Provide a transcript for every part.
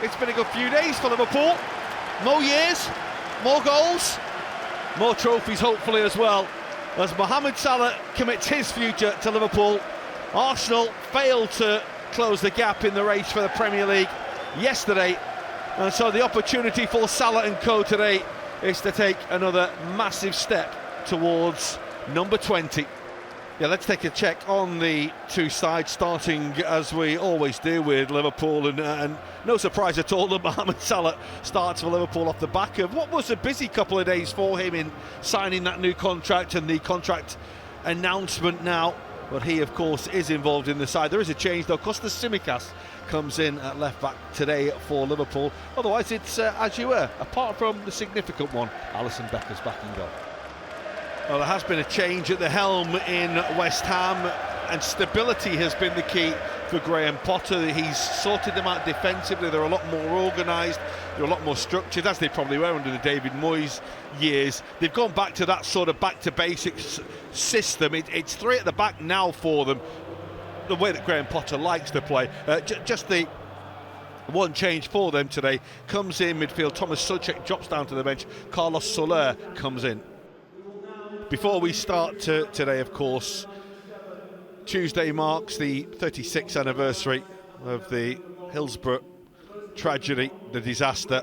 It's been a good few days for Liverpool. More years, more goals, more trophies hopefully as well, as Mohamed Salah commits his future to Liverpool. Arsenal failed to close the gap in the race for the Premier League yesterday, and so the opportunity for Salah and co today is to take another massive step towards number 20. Yeah, let's take a check on the two sides, starting as we always do with Liverpool, and no surprise at all that Mohamed Salah starts for Liverpool off the back of what was a busy couple of days for him in signing that new contract and the contract announcement now. But he, of course, is involved in the side. There is a change, though. Kostas Tsimikas comes in at left-back today for Liverpool. Otherwise, it's as you were, apart from the significant one, Alisson Becker's back in goal. Well, there has been a change at the helm in West Ham, and stability has been the key for Graham Potter. He's sorted them out defensively. They're a lot more organised, they're a lot more structured, as they probably were under the David Moyes years. They've gone back to that sort of back-to-basics system. It's three at the back now for them, the way that Graham Potter likes to play. Just the one change for them today comes in midfield. Thomas Soucek drops down to the bench. Carlos Soler comes in. Before we start today, of course, Tuesday marks the 36th anniversary of the Hillsborough tragedy, the disaster,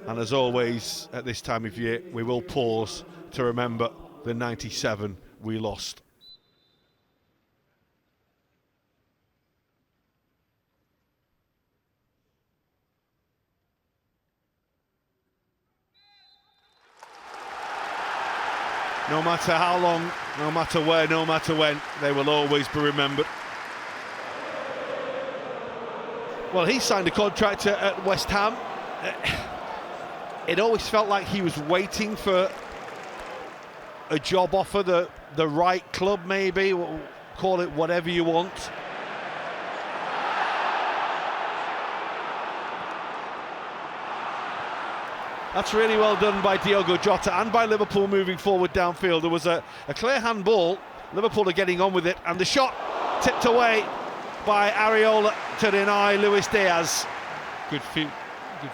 and as always at this time of year we will pause to remember the 97 we lost. No matter how long, no matter where, no matter when, they will always be remembered. Well, he signed a contract at West Ham. It always felt like he was waiting for a job offer, the right club maybe, call it whatever you want. That's really well done by Diogo Jota and by Liverpool moving forward downfield. There was a clear handball. Liverpool are getting on with it, and the shot tipped away by Areola to deny Luis Diaz. Good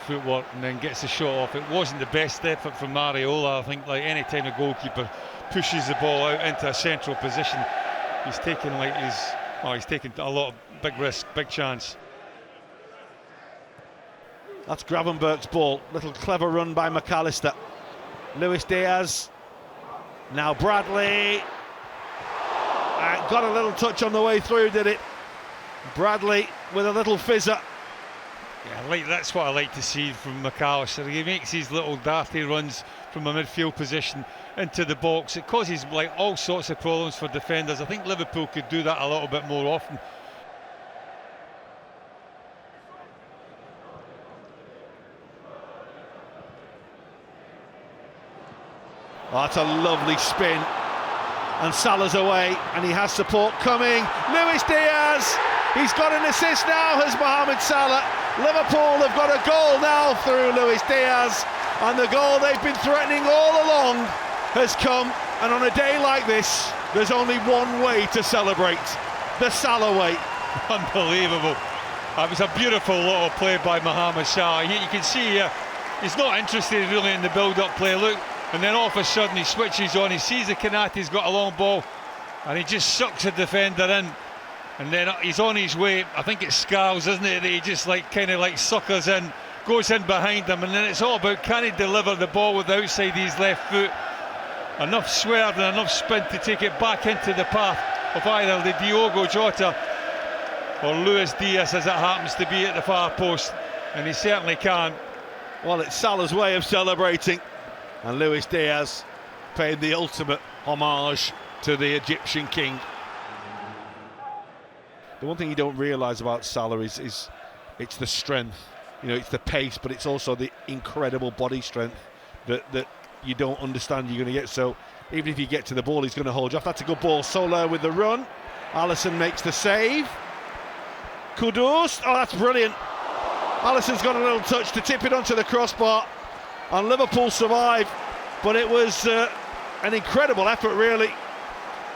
footwork, and then gets the shot off. It wasn't the best effort from Areola. I think like any time a goalkeeper pushes the ball out into a central position, he's taking he's taking a lot of big risk, big chance. That's Gravenberch's ball. Little clever run by McAllister. Luis Diaz. Now Bradley. Got a little touch on the way through, did it? Bradley with a little fizzer. Yeah, that's what I like to see from McAllister. He makes these little dafty runs from a midfield position into the box. It causes like all sorts of problems for defenders. I think Liverpool could do that a little bit more often. Oh, that's a lovely spin, and Salah's away, and he has support coming. Luis Diaz, he's got an assist now, has Mohamed Salah. Liverpool have got a goal now through Luis Diaz, and the goal they've been threatening all along has come. And on a day like this, there's only one way to celebrate: the Salah way. Unbelievable. It was a beautiful little play by Mohamed Salah. You can see he's not interested really in the build-up play. Look. And then all of a sudden he switches on, he sees the Konaté's got a long ball, and he just sucks a defender in, and then he's on his way. I think it's Scarles, isn't it, that he just kind of suckers in, goes in behind him, and then it's all about can he deliver the ball with the outside of his left foot. Enough swerve and enough spin to take it back into the path of either the Diogo Jota or Luis Diaz, as it happens to be at the far post, and he certainly can. Well, it's Salah's way of celebrating. And Luis Diaz paid the ultimate homage to the Egyptian king. The one thing you don't realise about Salah is it's the strength. You know, it's the pace, but it's also the incredible body strength that you don't understand you're going to get. So even if you get to the ball, he's going to hold you off. That's a good ball. Soler with the run. Alisson makes the save. Kudus. Oh, that's brilliant. Alisson's got a little touch to tip it onto the crossbar. And Liverpool survive, but it was an incredible effort really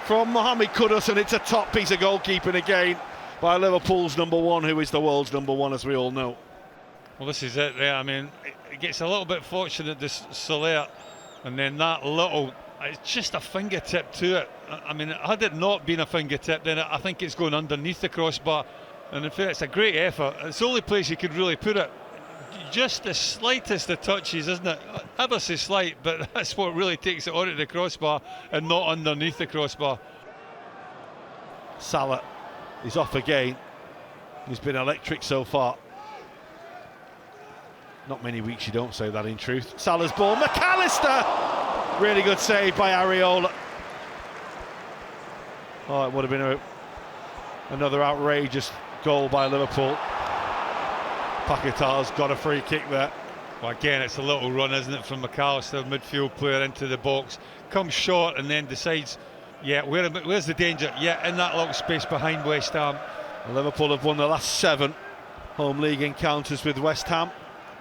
from Mohamed Kudus, and it's a top piece of goalkeeping again by Liverpool's number one, who is the world's number one, as we all know. Well, this is it there. I mean, it gets a little bit fortunate, this Soler, and then that little, it's just a fingertip to it. I mean, had it not been a fingertip, then I think it's going underneath the crossbar. And in fact, it's a great effort. It's the only place you could really put it. Just the slightest of touches, isn't it? Ever so slight, but that's what really takes it onto the crossbar and not underneath the crossbar. Salah is off again. He's been electric so far. Not many weeks you don't say that, in truth. Salah's ball, McAllister! Really good save by Areola. Oh, it would have been another outrageous goal by Liverpool. Paquetá's got a free kick there. Well, again, it's a little run, isn't it, from McAllister, midfield player, into the box. Comes short and then decides, yeah, where's the danger? Yeah, in that little space behind West Ham. Liverpool have won the last 7 home league encounters with West Ham.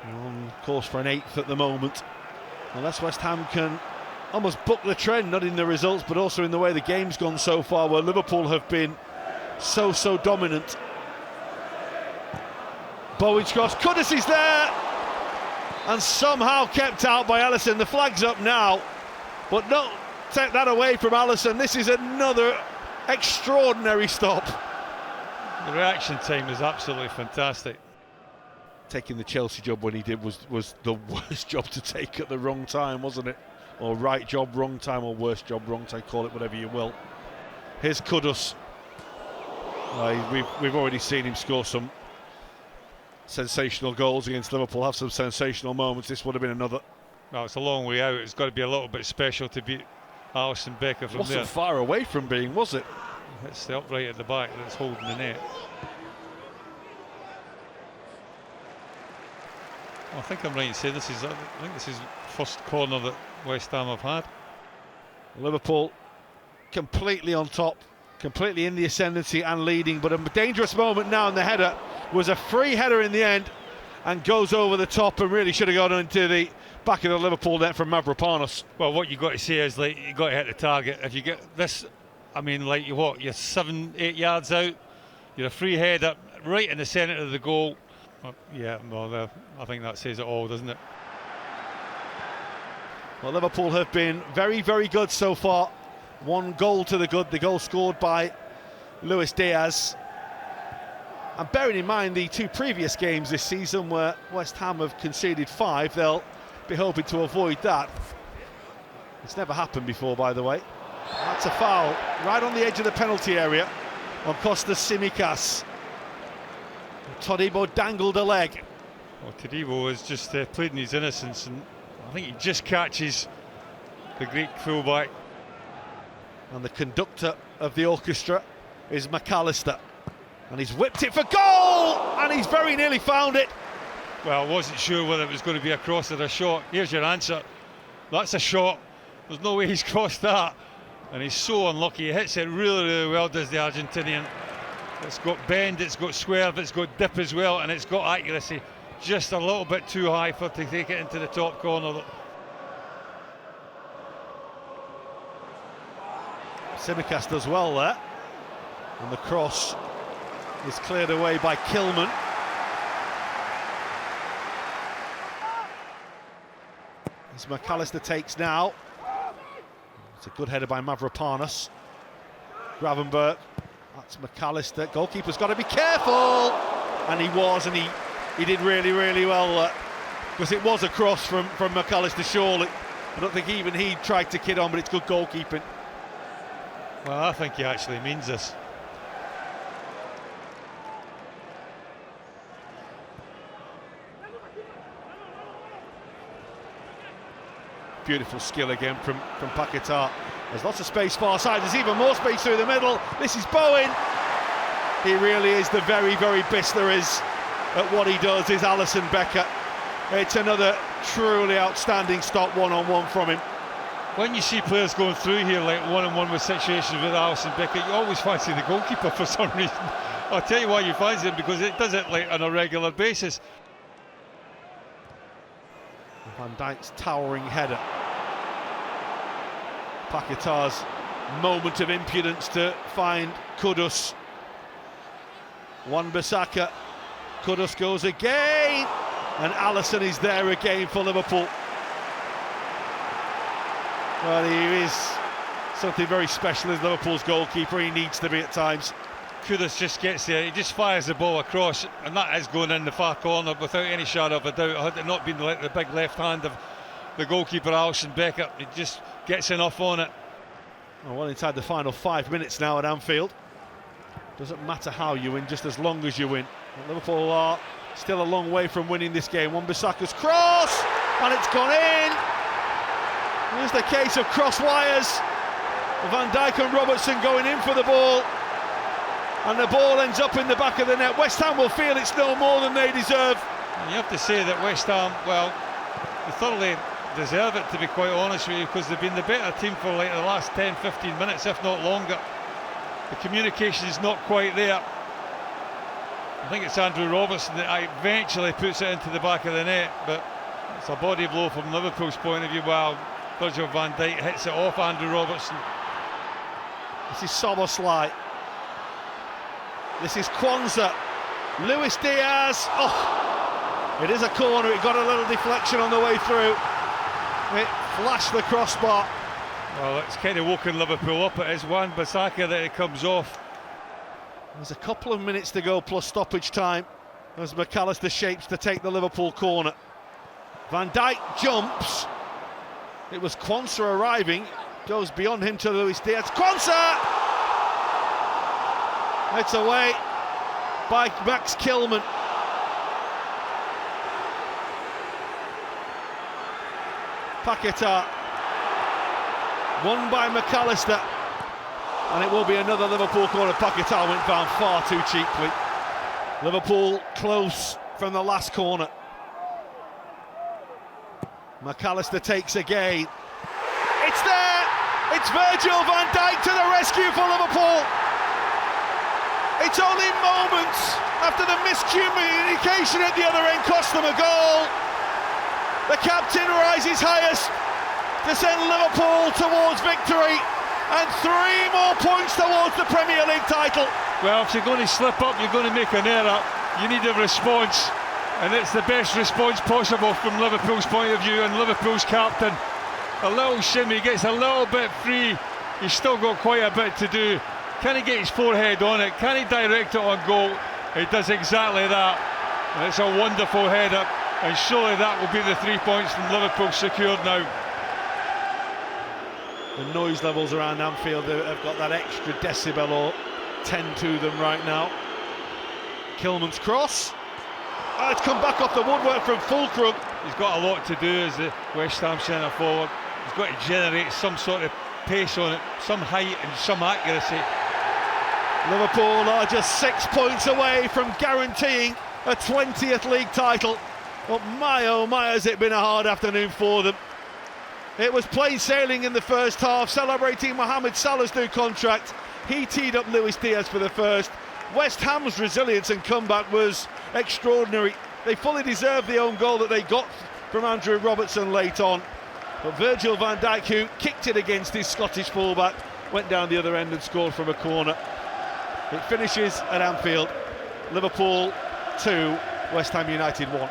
On course for an 8th at the moment. Unless West Ham can almost buck the trend, not in the results, but also in the way the game's gone so far, where Liverpool have been so dominant. Bowie's cross, Kudus is there, and somehow kept out by Alisson. The flag's up now, but don't take that away from Alisson. This is another extraordinary stop. The reaction time is absolutely fantastic. Taking the Chelsea job when he did was the worst job to take at the wrong time, wasn't it? Or right job, wrong time, or worst job, wrong time, call it whatever you will. Here's Kudus. We've already seen him score some sensational goals against Liverpool, have some sensational moments. This would have been another. No, it's a long way out. It's got to be a little bit special to beat Alisson Becker from there. Wasn't far away from being, was it? It's the upright at the back that's holding the net. I think I'm right in saying this is the first corner that West Ham have had. Liverpool completely on top, completely in the ascendancy and leading, but a dangerous moment now, and the header was a free header in the end and goes over the top and really should have gone into the back of the Liverpool net from Mavropanos. Well, what you've got to say is, like, you've got to hit the target. If you get this, I mean, like, you're 7-8 yards out, you're a free header right in the centre of the goal. Yeah, well, I think that says it all, doesn't it? Well, Liverpool have been very good so far. 1 goal to the good, the goal scored by Luis Diaz. And bearing in mind the 2 previous games this season where West Ham have conceded 5, they'll be hoping to avoid that. It's never happened before, by the way. That's a foul right on the edge of the penalty area on Costas Tsimikas. Todibo dangled a leg. Well, Todibo has just pleading his innocence, and I think he just catches the Greek fullback. And the conductor of the orchestra is McAllister, and he's whipped it for goal, and he's very nearly found it. Well, I wasn't sure whether it was going to be a cross or a shot. Here's your answer. That's a shot. There's no way he's crossed that, and he's so unlucky. He hits it really well, does the Argentinian. It's got bend, it's got swerve, it's got dip as well, and it's got accuracy. Just a little bit too high to take it into the top corner. Tsimikas does well there, and the cross is cleared away by Kilman. As McAllister takes now. It's a good header by Mavropanos. Gravenberch. That's McAllister. Goalkeeper's got to be careful, and he was, and he did really well, because it was a cross from McAllister. Surely, I don't think even he tried to kid on, but it's good goalkeeping. Well, I think he actually means this. Beautiful skill again from Paquetá. There's lots of space far side, there's even more space through the middle. This is Bowen. He really is the very best there is at what he does, is Alisson Becker. It's another truly outstanding stop one-on-one from him. When you see players going through here like one-on-one with situations with Alisson Becker, you always fancy the goalkeeper for some reason. I'll tell you why you fancy him, because it does it like on a regular basis. Van Dijk's towering header. Paquetá's moment of impudence to find Kudus. Wan-Bissaka. Kudus goes again. And Alisson is there again for Liverpool. Well, he is something very special as Liverpool's goalkeeper. He needs to be at times. Kudus just gets there, he just fires the ball across, and that is going in the far corner without any shadow of a doubt. Had it not been the big left hand of the goalkeeper Alisson Becker, he just gets enough on it. Well, inside the final 5 minutes now at Anfield. Doesn't matter how you win, just as long as you win. But Liverpool are still a long way from winning this game. Wan-Bissaka's cross, and it's gone in. Here's the case of cross wires. Van Dijk and Robertson going in for the ball, and the ball ends up in the back of the net. West Ham will feel it's no more than they deserve. And you have to say that West Ham, well, they thoroughly deserve it, to be quite honest with you, because they've been the better team for like the last 10-15 minutes, if not longer. The communication is not quite there. I think it's Andrew Robertson that eventually puts it into the back of the net, but it's a body blow from Liverpool's point of view. While Virgil van Dijk hits it off Andrew Robertson. This is Szoboszlai. This is Kwanzaa. Luis Diaz. Oh, it is a corner. It got a little deflection on the way through. It flashed the crossbar. Well, it's kind of woken Liverpool up. It is Wan-Bissaka that it comes off. There's a couple of minutes to go plus stoppage time as McAllister shapes to take the Liverpool corner. Van Dijk jumps. It was Kwanzaa arriving. Goes beyond him to Luis Diaz. Kwanzaa! It's away by Max Kilman. Paquetá. Won by McAllister. And it will be another Liverpool corner. Paquetá went down far too cheaply. Liverpool close from the last corner. McAllister takes again. It's there! It's Virgil van Dijk to the rescue for Liverpool. It's only moments after the miscommunication at the other end cost them a goal. The captain rises highest to send Liverpool towards victory, and 3 more points towards the Premier League title. Well, if you're going to slip up, you're going to make an error, you need a response, and it's the best response possible from Liverpool's point of view. And Liverpool's captain, a little shimmy, gets a little bit free. He's still got quite a bit to do. Can he get his forehead on it? Can he direct it on goal? He does exactly that, and it's a wonderful header, and surely that will be the 3 points from Liverpool secured now. The noise levels around Anfield have got that extra decibel or 10 to them right now. Kilman's cross. Oh, it's come back off the woodwork from Fulkrug. He's got a lot to do as the West Ham centre forward. He's got to generate some sort of pace on it, some height and some accuracy. Liverpool are just 6 points away from guaranteeing a 20th league title. But my oh my, has it been a hard afternoon for them. It was plain sailing in the first half, celebrating Mohamed Salah's new contract. He teed up Luis Diaz for the first. West Ham's resilience and comeback was extraordinary. They fully deserved the own goal that they got from Andrew Robertson late on. But Virgil van Dijk, who kicked it against his Scottish fullback, went down the other end and scored from a corner. It finishes at Anfield. Liverpool 2, West Ham United 1.